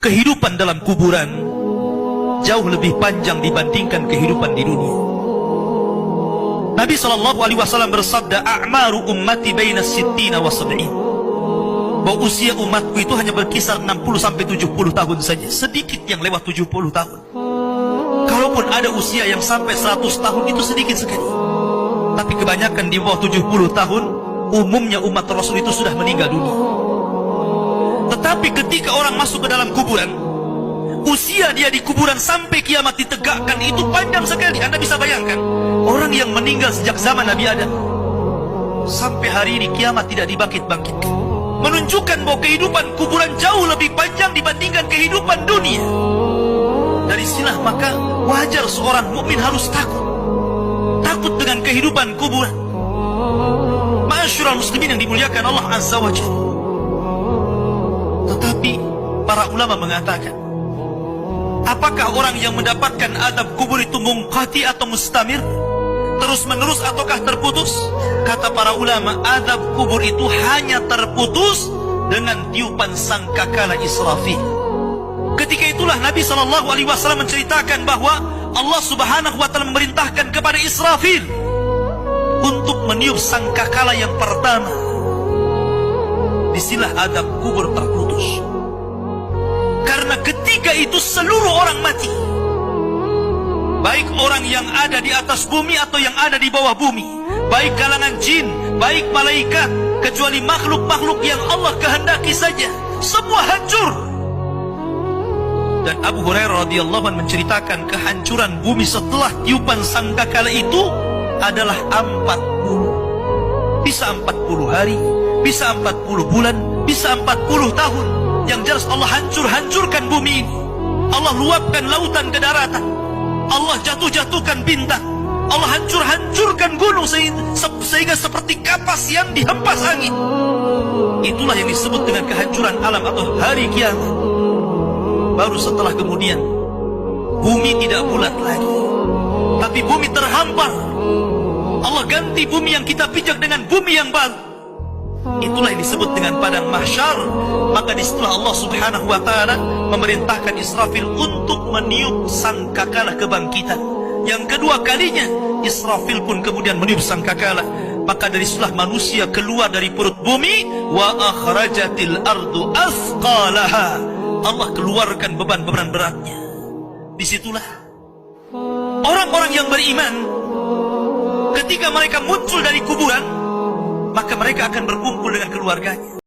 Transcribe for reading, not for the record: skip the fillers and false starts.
kehidupan dalam kuburan jauh lebih panjang dibandingkan kehidupan di dunia. Nabi SAW bersabda, a'maru ummati baina sittina wa sab'in, bahwa usia umatku itu hanya berkisar 60-70 tahun saja. Sedikit yang lewat 70 tahun. Kalaupun ada usia yang sampai 100 tahun, itu sedikit sekali. Tapi kebanyakan di bawah 70 tahun, umumnya umat Rasul itu sudah meninggal dunia. Tetapi ketika orang masuk ke dalam kuburan, usia dia di kuburan sampai kiamat ditegakkan itu panjang sekali. Anda bisa bayangkan, orang yang meninggal sejak zaman Nabi Adam sampai hari ini kiamat tidak dibangkit-bangkitkan, menunjukkan bahwa kehidupan kuburan jauh lebih panjang dibandingkan kehidupan dunia. Dari sinilah maka wajar seorang mukmin harus takut dengan kehidupan kuburan. Ma'asyiral muslimin yang dimuliakan Allah Azza wa Jalla. Tetapi para ulama mengatakan, apakah orang yang mendapatkan azab kubur itu munqati atau mustamir, terus menerus ataukah terputus? Kata para ulama, azab kubur itu hanya terputus dengan tiupan sangkakala Israfil. Ketika itulah Nabi SAW menceritakan bahwa Allah Subhanahu wa Ta'ala memerintahkan kepada Israfil untuk meniup sangkakala yang pertama. Disinilah azab kubur terputus. Karena ketika itu seluruh orang mati, baik orang yang ada di atas bumi atau yang ada di bawah bumi, baik kalangan jin, baik malaikat, kecuali makhluk-makhluk yang Allah kehendaki saja, semua hancur. Dan Abu Hurairah radhiyallahu anhu menceritakan kehancuran bumi setelah tiupan sangkakala itu adalah 40. Bisa 40 hari, bisa 40 bulan, bisa 40 tahun. Yang jelas Allah hancurkan bumi ini. Allah luapkan lautan ke daratan. Allah jatuhkan bintang. Allah hancurkan gunung sehingga seperti kapas yang dihempas angin. Itulah yang disebut dengan kehancuran alam atau hari kiamat. Baru setelah kemudian bumi tidak bulat lagi, tapi bumi terhampar. Allah ganti bumi yang kita pijak dengan bumi yang baru. Itulah yang disebut dengan padang mahsyar. Maka disitulah Allah Subhanahu wa Ta'ala memerintahkan Israfil untuk meniup sangkakala kebangkitan. Yang kedua kalinya Israfil pun kemudian meniup sangkakala. Maka dari situlah manusia keluar dari perut bumi. Wa akhrajatil ardu athqalaha. Allah keluarkan beban-beban beratnya. Disitulah orang-orang yang beriman, ketika mereka muncul dari kuburan, maka mereka akan berkumpul dengan keluarganya.